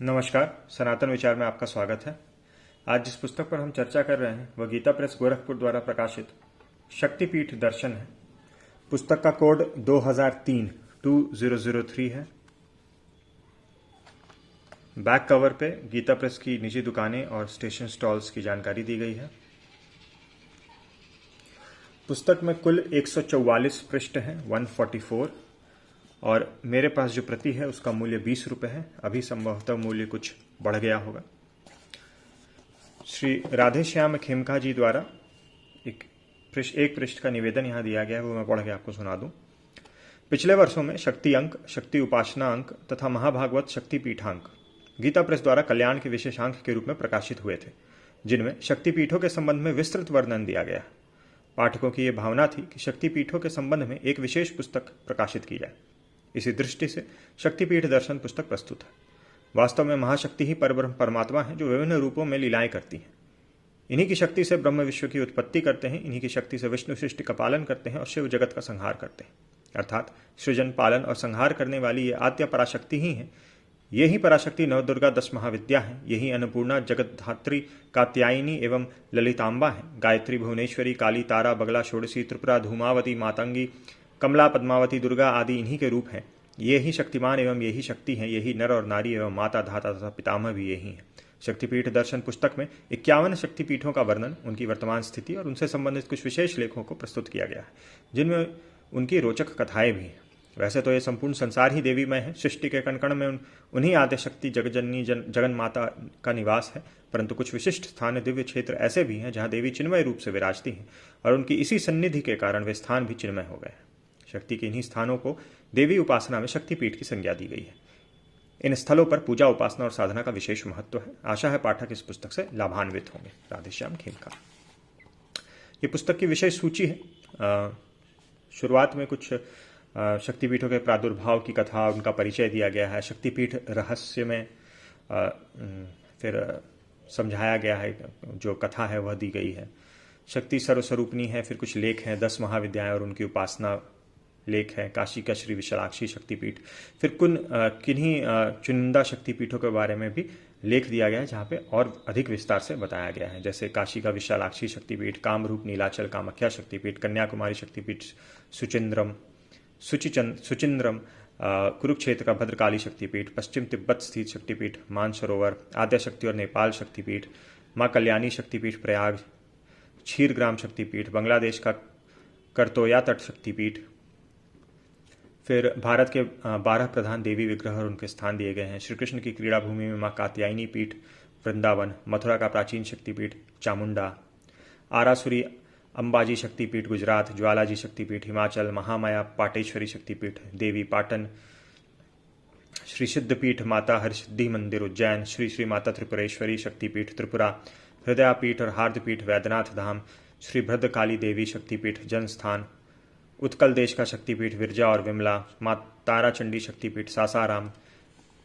नमस्कार, सनातन विचार में आपका स्वागत है। आज जिस पुस्तक पर हम चर्चा कर रहे हैं वह गीता प्रेस गोरखपुर द्वारा प्रकाशित शक्तिपीठ दर्शन है। पुस्तक का कोड 2003 है। बैक कवर पे गीता प्रेस की निजी दुकानें और स्टेशन स्टॉल्स की जानकारी दी गई है। पुस्तक में कुल 144 पृष्ठ हैं, 144, और मेरे पास जो प्रति है उसका मूल्य 20 रुपये है। अभी संभवतः मूल्य कुछ बढ़ गया होगा। श्री राधेश्याम खेमका जी द्वारा एक पृष्ठ का निवेदन यहाँ दिया गया है, वो मैं पढ़ के आपको सुना दूं। पिछले वर्षों में शक्ति अंक, शक्ति उपासना अंक तथा महाभागवत शक्ति पीठांक गीता प्रेस द्वारा कल्याण के विशेषांक के रूप में प्रकाशित हुए थे, जिनमें शक्तिपीठों के संबंध में विस्तृत वर्णन दिया गया। पाठकों की यह भावना थी कि शक्तिपीठों के संबंध में एक विशेष पुस्तक प्रकाशित की जाए। इसी दृष्टि से शक्तिपीठ दर्शन पुस्तक प्रस्तुत है। वास्तव में महाशक्ति ही परब्रह्म परमात्मा है, जो विभिन्न रूपों में लीलाएं करती हैं। इन्हीं की शक्ति से ब्रह्म विश्व की उत्पत्ति करते हैं, इन्हीं की शक्ति से विष्णु सृष्टि का पालन करते हैं और शिव जगत का संहार करते हैं। अर्थात सृजन, पालन और संहार करने वाली ये आद्य पराशक्ति ही है। यही पराशक्ति नवदुर्गा 10 महाविद्या है। यही अन्नपूर्णा, जगतधात्री, कात्यायनी एवं ललितांबा है। गायत्री, भुवनेश्वरी, काली, तारा, बगला, षोडशी, त्रिपुरा, धूमावती, मातंगी, कमला, पद्मावती, दुर्गा आदि इन्हीं के रूप हैं। ये ही शक्तिमान एवं यही शक्ति हैं। यही नर और नारी एवं माता, धाता तथा पितामह भी यही हैं। शक्तिपीठ दर्शन पुस्तक में 51 शक्तिपीठों का वर्णन, उनकी वर्तमान स्थिति और उनसे संबंधित कुछ विशेष लेखों को प्रस्तुत किया गया है, जिनमें उनकी रोचक कथाएं भी हैं। वैसे तो यह संपूर्ण संसार ही देवीमय है। सृष्टि के कण कण में उन्हीं आद्य शक्ति जगजननी जगन माता का निवास है, परंतु कुछ विशिष्ट स्थान, दिव्य क्षेत्र ऐसे भी हैं जहां देवी चिन्मय रूप से विराजती हैं और उनकी इसी सन्निधि के कारण वे स्थान भी चिन्मय हो गए हैं। शक्ति के इन्हीं स्थानों को देवी उपासना में शक्तिपीठ की संज्ञा दी गई है। इन स्थलों पर पूजा, उपासना और साधना का विशेष महत्व है। आशा है पाठक इस पुस्तक से लाभान्वित होंगे। राधेश्याम खेमका। ये पुस्तक की विशेष सूची है। शुरुआत में कुछ शक्तिपीठों के प्रादुर्भाव की कथा, उनका परिचय दिया गया है। शक्तिपीठ रहस्य में फिर समझाया गया है, जो कथा है वह दी गई है। शक्ति सर्वस्वरूपनी है। फिर कुछ लेख हैं, 10 महाविद्याएं और उनकी उपासना लेख है। काशी का श्री विशालाक्षी शक्तिपीठ। फिर किन्हीं चुनिंदा शक्तिपीठों के बारे में भी लेख दिया गया है, जहाँ पे और अधिक विस्तार से बताया गया है। जैसे काशी का विशालाक्षी शक्तिपीठ, कामरूप नीलाचल कामाख्या शक्तिपीठ, कन्याकुमारी शक्तिपीठ सुचिंद्रम, कुरुक्षेत्र का भद्रकाली शक्तिपीठ, पश्चिम तिब्बत स्थित शक्तिपीठ मानसरोवर, आद्या शक्ति और नेपाल शक्तिपीठ, माँ कल्याणी शक्तिपीठ प्रयाग, क्षीरग्राम शक्तिपीठ, बांग्लादेश का करतोया तट शक्तिपीठ। फिर भारत के 12 प्रधान देवी विग्रह और उनके स्थान दिए गए हैं। श्री कृष्ण की क्रीड़ा भूमि में माँ कात्यायनी पीठ वृंदावन, मथुरा का प्राचीन शक्तिपीठ चामुंडा, आरासुरी अंबाजी शक्तिपीठ गुजरात, ज्वालाजी शक्तिपीठ हिमाचल, महामाया पाटेश्वरी शक्तिपीठ देवी पाटन, श्री सिद्धपीठ माता हरसिद्धि मंदिर उज्जैन, श्री श्री माता त्रिपुरेश्वरी शक्तिपीठ त्रिपुरा, हृदयापीठ और हार्दपीठ वैद्यनाथ धाम, श्री भद्रकाली देवी शक्तिपीठ जनस्थान, उत्कल देश का शक्तिपीठ विरजा और विमला, माँ ताराचंडी शक्तिपीठ सासाराम,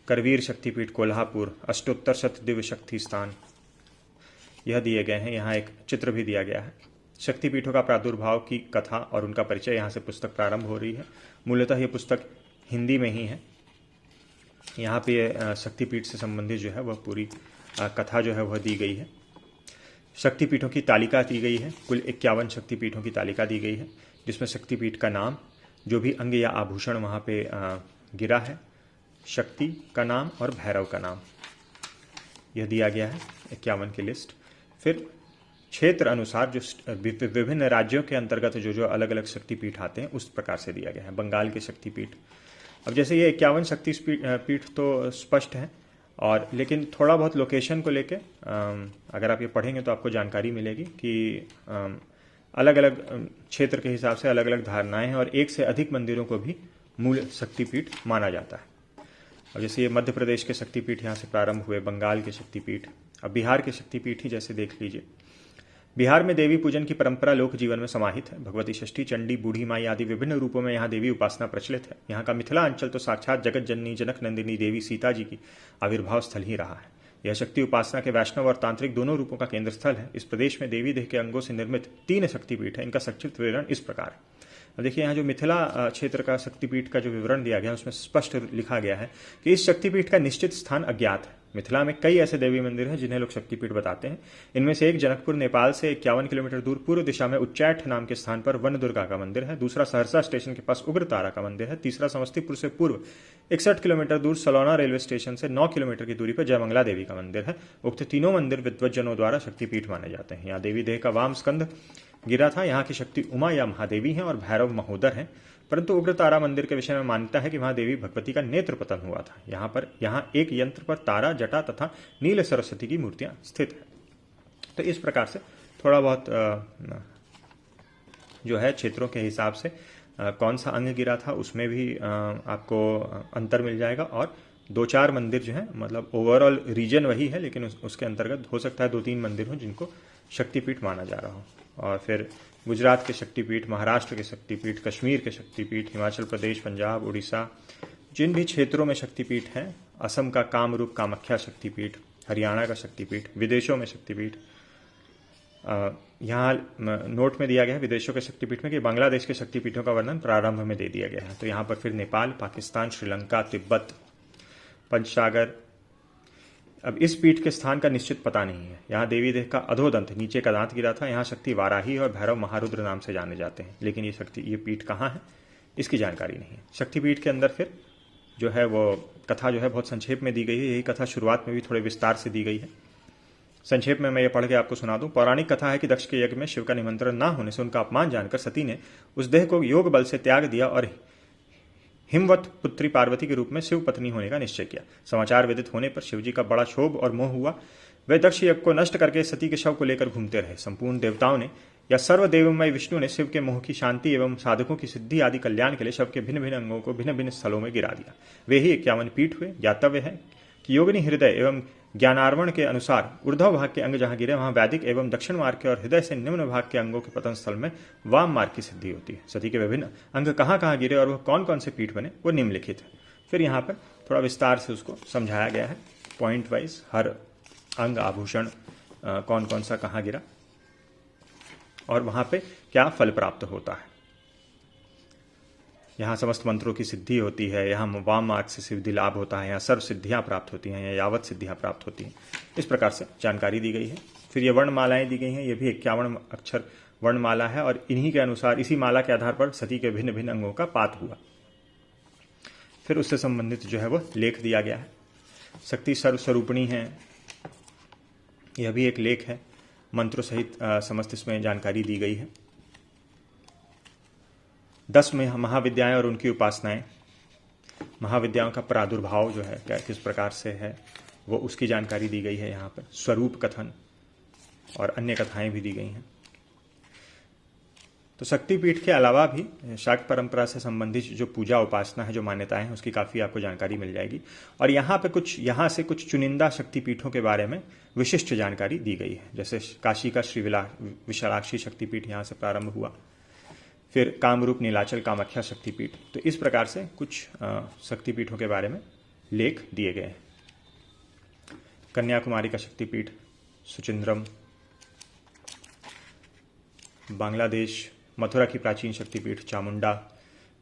करवीर शक्तिपीठ कोल्हापुर, अष्टोत्तर शत दिव्य शक्ति स्थान यह दिए गए हैं। यहाँ एक चित्र भी दिया गया है। शक्तिपीठों का प्रादुर्भाव की कथा और उनका परिचय, यहाँ से पुस्तक प्रारंभ हो रही है। मूलतः ये पुस्तक हिंदी में ही है। यहाँ पे शक्तिपीठ से संबंधित जो है वह पूरी कथा जो है वह दी गई है। शक्तिपीठों की तालिका दी गई है। कुल 51 शक्तिपीठों की तालिका दी गई है, जिसमें शक्तिपीठ का नाम, जो भी अंग या आभूषण वहाँ पे गिरा है, शक्ति का नाम और भैरव का नाम, यह दिया गया है। 51 की लिस्ट। फिर क्षेत्र अनुसार जो विभिन्न राज्यों के अंतर्गत जो जो अलग अलग शक्तिपीठ आते हैं उस प्रकार से दिया गया है। बंगाल के शक्तिपीठ, अब जैसे ये 51 शक्तिपीठ तो स्पष्ट है, और लेकिन थोड़ा बहुत लोकेशन को लेके अगर आप ये पढ़ेंगे तो आपको जानकारी मिलेगी कि अलग अलग क्षेत्र के हिसाब से अलग अलग धारणाएं हैं, और एक से अधिक मंदिरों को भी मूल शक्तिपीठ माना जाता है। अब जैसे ये मध्य प्रदेश के शक्तिपीठ यहाँ से प्रारंभ हुए, बंगाल के शक्तिपीठ। अब बिहार के शक्तिपीठ ही जैसे देख लीजिए। बिहार में देवी पूजन की परंपरा लोक जीवन में समाहित है। भगवती षष्ठी, चंडी, बूढ़ी माई आदि विभिन्न रूपों में यहाँ देवी उपासना प्रचलित है। यहाँ का मिथिला अंचल तो साक्षात जगत जननी जनक नंदिनी देवी सीता जी की आविर्भाव स्थल ही रहा है। यह शक्ति उपासना के वैष्णव और तांत्रिक दोनों रूपों का केंद्र स्थल है। इस प्रदेश में देवी देह के अंगों से निर्मित 3 शक्तिपीठ है। इनका संक्षिप्त विवरण इस प्रकार है। अब देखिए यहाँ जो मिथिला क्षेत्र का शक्तिपीठ का जो विवरण दिया गया उसमें स्पष्ट लिखा गया है कि इस शक्तिपीठ का निश्चित स्थान अज्ञात है। मिथिला में कई ऐसे देवी मंदिर हैं जिन्हें लोग शक्तिपीठ बताते हैं। इनमें से एक जनकपुर नेपाल से 51 किलोमीटर दूर पूर्व दिशा में उच्चैठ नाम के स्थान पर वन दुर्गा का मंदिर है। दूसरा सहरसा स्टेशन के पास उग्र तारा का मंदिर है। तीसरा समस्तीपुर से पूर्व 61 किलोमीटर दूर सलौना रेलवे स्टेशन से 9 किलोमीटर की दूरी पर जयमंगला देवी का मंदिर है। उक्त तीनों मंदिर विद्वज्जनों द्वारा शक्तिपीठ माने जाते हैं। यहाँ देवी देह का वाम स्कंध गिरा था। यहाँ की शक्ति उमा या महादेवी हैं और भैरव महोदर हैं। परंतु उग्रतारा मंदिर के विषय में मान्यता है कि वहां देवी भगवती का नेत्र पतन हुआ था। यहाँ एक यंत्र पर तारा, जटा तथा नील सरस्वती की मूर्तियां स्थित है। तो इस प्रकार से थोड़ा बहुत जो है क्षेत्रों के हिसाब से कौन सा अंग गिरा था उसमें भी आपको अंतर मिल जाएगा। और 2-4 मंदिर जो है मतलब ओवरऑल रीजन वही है, लेकिन उसके अंतर्गत हो सकता है 2-3 मंदिर हों जिनको शक्तिपीठ माना जा रहा हो। और फिर गुजरात के शक्तिपीठ, महाराष्ट्र के शक्तिपीठ, कश्मीर के शक्तिपीठ, हिमाचल प्रदेश, पंजाब, उड़ीसा, जिन भी क्षेत्रों में शक्तिपीठ हैं, असम का कामरूप कामाख्या शक्तिपीठ, हरियाणा का शक्तिपीठ, विदेशों में शक्तिपीठ। यहाँ नोट में दिया गया है विदेशों के शक्तिपीठ में कि बांग्लादेश के शक्तिपीठों का वर्णन प्रारंभ में दे दिया गया है। तो यहाँ पर फिर नेपाल, पाकिस्तान, श्रीलंका, तिब्बत, पंचसागर। अब इस पीठ के स्थान का निश्चित पता नहीं है। यहाँ देवी देह का अधोदंत, नीचे का दांत गिरा था। यहाँ शक्ति वाराही और भैरव महारुद्र नाम से जाने जाते हैं, लेकिन ये पीठ कहाँ है इसकी जानकारी नहीं है। शक्तिपीठ के अंदर फिर जो है वो कथा जो है बहुत संक्षेप में दी गई है। यही कथा शुरुआत में भी थोड़े विस्तार से दी गई है। संक्षेप में मैं ये पढ़ के आपको सुना दूं। पौराणिक कथा है कि दक्ष के यज्ञ में शिव का निमंत्रण न होने से उनका अपमान जानकर सती ने उस देह को योग बल से त्याग दिया और हिमवत पुत्री पार्वती के रूप में शिव पत्नी होने का निश्चय किया। समाचार विदित होने पर शिवजी का बड़ा क्षोभ और मोह हुआ। वे दक्ष यज्ञ को नष्ट करके सती के शव को लेकर घूमते रहे। संपूर्ण देवताओं ने या सर्वदेवमय विष्णु ने शिव के मोह की शांति एवं साधकों की सिद्धि आदि कल्याण के लिए शव के भिन्न भिन्न अंगों को भिन्न भिन्न स्थलों में गिरा दिया। वे ही 51 पीठ हुए। ज्ञातव्य है कि योगिनी हृदय एवं ज्ञानार्वण के अनुसार ऊर्ध्व भाग के अंग जहां गिरे वहां वैदिक एवं दक्षिण मार्ग के और हृदय से निम्न भाग के अंगों के पतन स्थल में वाम मार्ग की सिद्धि होती है। सती के विभिन्न अंग कहाँ कहाँ गिरे और वह कौन कौन से पीठ बने वो निम्नलिखित है। फिर यहाँ पर थोड़ा विस्तार से उसको समझाया गया है, पॉइंट वाइज हर अंग आभूषण कौन कौन सा कहाँ गिरा और वहां पे क्या फल प्राप्त होता है। यहाँ समस्त मंत्रों की सिद्धि होती है, यहाँ वाम मार्ग से सिद्धि लाभ होता है, यहाँ सर्व सिद्धियाँ प्राप्त होती हैं, या यावत सिद्धियाँ प्राप्त होती हैं। इस प्रकार से जानकारी दी गई है। फिर ये वर्णमालाएं दी गई हैं। ये भी 51 अक्षर वर्णमाला है और इन्हीं के अनुसार, इसी माला के आधार पर सती के भिन्न भिन्न अंगों का पात हुआ। फिर उससे संबंधित जो है वो लेख दिया गया है। शक्ति सर्वस्वरूपिणी है, यह भी एक लेख है। मंत्रों सहित समस्त इसमें जानकारी दी गई है। 10 में महाविद्याएं और उनकी उपासनाएं, महाविद्याओं का प्रादुर्भाव जो है क्या किस प्रकार से है वो उसकी जानकारी दी गई है। यहाँ पर स्वरूप कथन और अन्य कथाएं भी दी गई हैं। तो शक्तिपीठ के अलावा भी शाक्त परंपरा से संबंधित जो पूजा उपासना है, जो मान्यताएं हैं, उसकी काफ़ी आपको जानकारी मिल जाएगी। और यहाँ से कुछ चुनिंदा शक्तिपीठों के बारे में विशिष्ट जानकारी दी गई है। जैसे काशी का श्री विशालाक्षी शक्तिपीठ यहाँ से प्रारंभ हुआ। फिर कामरूप नीलाचल कामाख्या शक्तिपीठ। तो इस प्रकार से कुछ शक्तिपीठों के बारे में लेख दिए गए हैं। कन्याकुमारी का शक्तिपीठ सुचिंद्रम, बांग्लादेश मथुरा की प्राचीन शक्तिपीठ चामुंडा,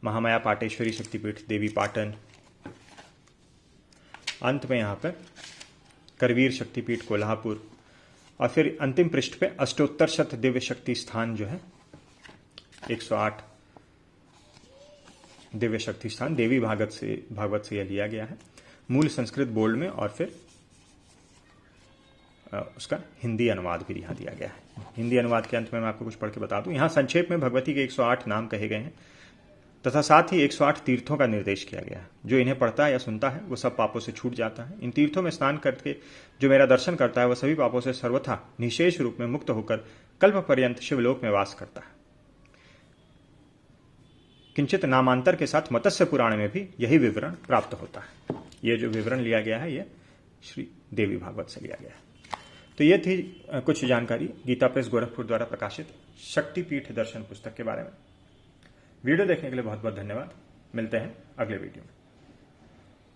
महामाया पाटेश्वरी शक्तिपीठ देवी पाटन। अंत में यहाँ पर करवीर शक्तिपीठ कोल्हापुर। और फिर अंतिम पृष्ठ पे अष्टोत्तर शत दिव्य शक्ति स्थान जो है 108 दिव्य शक्ति स्थान देवी भागवत से यह लिया गया है। मूल संस्कृत बोल्ड में और फिर उसका हिंदी अनुवाद भी यहाँ दिया गया है। हिंदी अनुवाद के अंत में मैं आपको कुछ पढ़ के बता दूं। यहाँ संक्षेप में भगवती के 108 नाम कहे गए हैं तथा साथ ही 108 तीर्थों का निर्देश किया गया है। जो इन्हें पढ़ता है या सुनता है वो सब पापों से छूट जाता है। इन तीर्थों में स्नान करके जो मेरा दर्शन करता है वह सभी पापों से सर्वथा निशेष रूप में मुक्त होकर कल्प पर्यंत शिवलोक में वास करता है। किंचित नामांतर के साथ मत्स्य पुराण में भी यही विवरण प्राप्त होता है। ये जो विवरण लिया गया है ये श्री देवी भागवत से लिया गया है। तो ये थी कुछ जानकारी गीता प्रेस गोरखपुर द्वारा प्रकाशित शक्तिपीठ दर्शन पुस्तक के बारे में। वीडियो देखने के लिए बहुत बहुत धन्यवाद। मिलते हैं अगले वीडियो में।